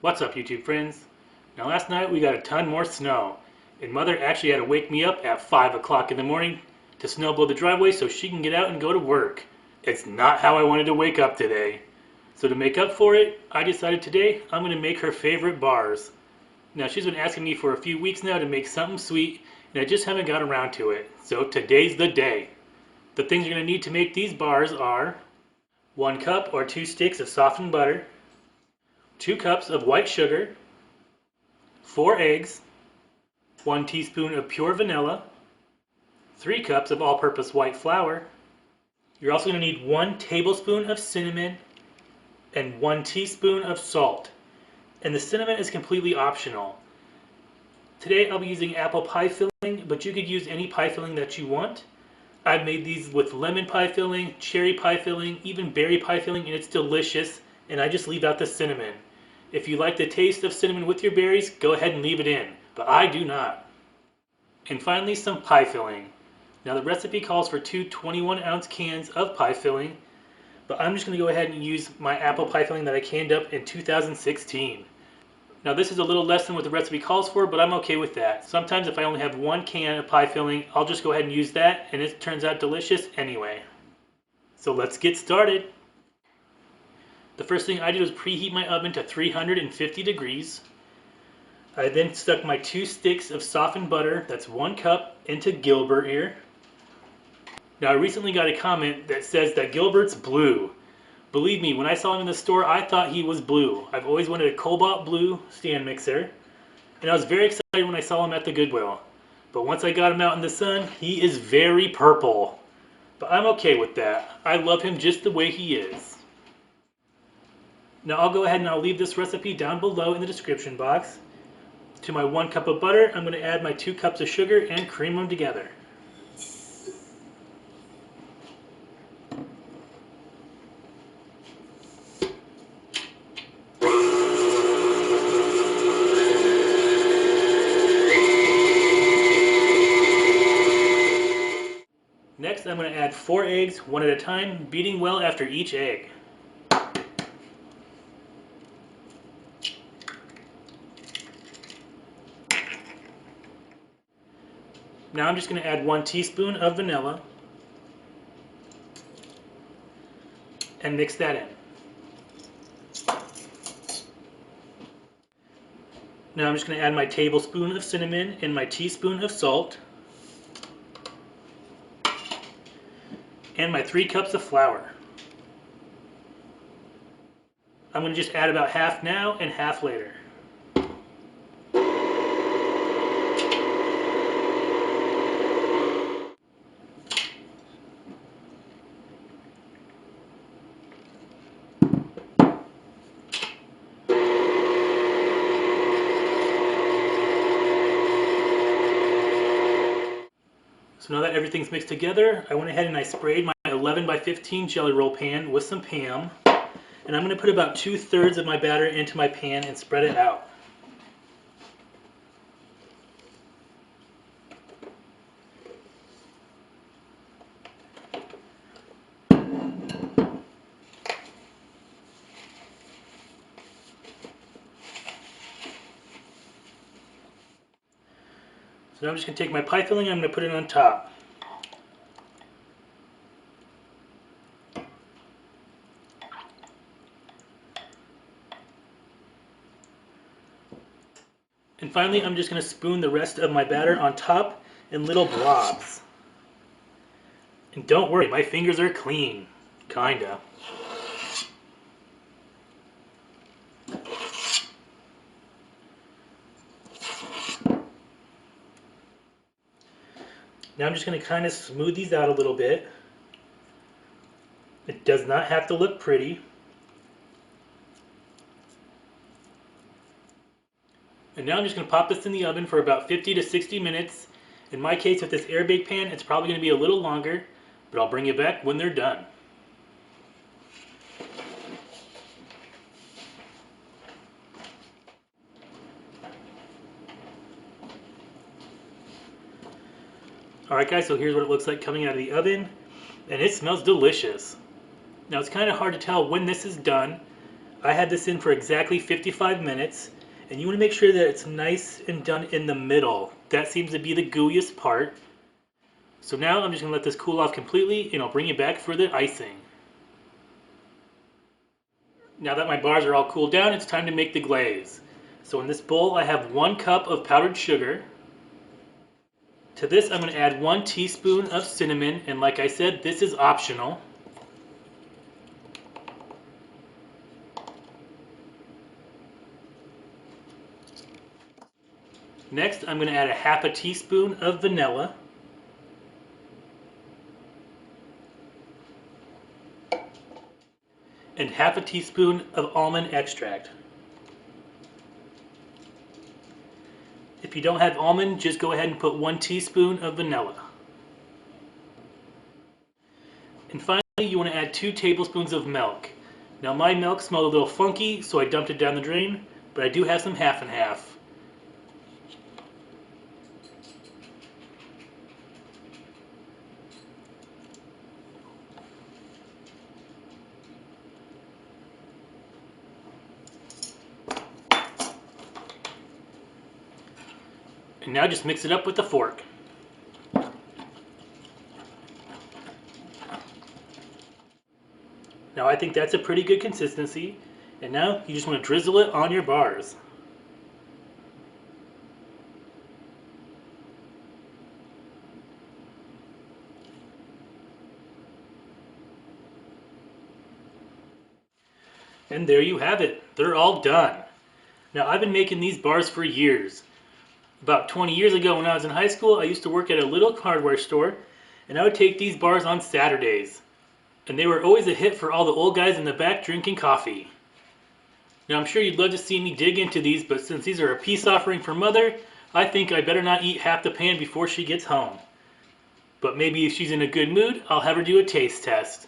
What's up, YouTube friends? Now last night we got a ton more snow, and Mother actually had to wake me up at 5 o'clock in the morning to snow blow the driveway so she can get out and go to work. It's not how I wanted to wake up today. So to make up for it, I decided today I'm going to make her favorite bars. Now she's been asking me for a few weeks now to make something sweet, and I just haven't got around to it. So today's the day. The things you're going to need to make these bars are 1 cup or 2 sticks of softened butter, 2 cups of white sugar, 4 eggs, 1 teaspoon of pure vanilla, 3 cups of all-purpose white flour. You're also going to need 1 tablespoon of cinnamon and 1 teaspoon of salt. And the cinnamon is completely optional. Today I'll be using apple pie filling, but you could use any pie filling that you want. I've made these with lemon pie filling, cherry pie filling, even berry pie filling, and it's delicious, and I just leave out the cinnamon. If you like the taste of cinnamon with your berries, go ahead and leave it in, but I do not. And finally, some pie filling. Now the recipe calls for 2 21-ounce cans of pie filling, but I'm just going to go ahead and use my apple pie filling that I canned up in 2016. Now this is a little less than what the recipe calls for, but I'm okay with that. Sometimes if I only have 1 can of pie filling, I'll just go ahead and use that, and it turns out delicious anyway. So let's get started. The first thing I did was preheat my oven to 350 degrees. I then stuck my 2 sticks of softened butter, that's 1 cup, into Gilbert here. Now I recently got a comment that says that Gilbert's blue. Believe me, when I saw him in the store, I thought he was blue. I've always wanted a cobalt blue stand mixer, and I was very excited when I saw him at the Goodwill. But once I got him out in the sun, he is very purple. But I'm okay with that. I love him just the way he is. Now I'll go ahead and I'll leave this recipe down below in the description box. To my 1 cup of butter, I'm going to add my 2 cups of sugar and cream them together. Next, I'm going to add 4 eggs, one at a time, beating well after each egg. Now I'm just going to add 1 teaspoon of vanilla and mix that in. Now I'm just going to add my tablespoon of cinnamon and my teaspoon of salt and my 3 cups of flour. I'm going to just add about half now and half later. So now that everything's mixed together, I went ahead and I sprayed my 11 by 15 jelly roll pan with some Pam. And I'm going to put about 2/3 of my batter into my pan and spread it out. So now I'm just going to take my pie filling and I'm going to put it on top. And finally, I'm just going to spoon the rest of my batter on top in little blobs. And don't worry, my fingers are clean. Kinda. Now I'm just going to kind of smooth these out a little bit. It does not have to look pretty. And now I'm just going to pop this in the oven for about 50 to 60 minutes. In my case, with this air bake pan, it's probably going to be a little longer, but I'll bring you back when they're done. Alright guys, so here's what it looks like coming out of the oven, and it smells delicious. Now it's kind of hard to tell when this is done. I had this in for exactly 55 minutes, and you want to make sure that it's nice and done in the middle. That seems to be the gooeyest part. So now I'm just going to let this cool off completely, and I'll bring it back for the icing. Now that my bars are all cooled down, it's time to make the glaze. So in this bowl I have 1 cup of powdered sugar. To this I'm going to add 1 teaspoon of cinnamon, and like I said, this is optional. Next I'm going to add a half a teaspoon of vanilla. And half a teaspoon of almond extract. If you don't have almond, just go ahead and put 1 teaspoon of vanilla. And finally, you want to add 2 tablespoons of milk. Now my milk smelled a little funky, so I dumped it down the drain, but I do have some half and half. And now just mix it up with a fork. Now I think that's a pretty good consistency. And now you just want to drizzle it on your bars. And there you have it. They're all done. Now I've been making these bars for years. About 20 years ago when I was in high school, I used to work at a little hardware store, and I would take these bars on Saturdays. And they were always a hit for all the old guys in the back drinking coffee. Now I'm sure you'd love to see me dig into these, but since these are a peace offering for Mother, I think I better not eat half the pan before she gets home. But maybe if she's in a good mood, I'll have her do a taste test.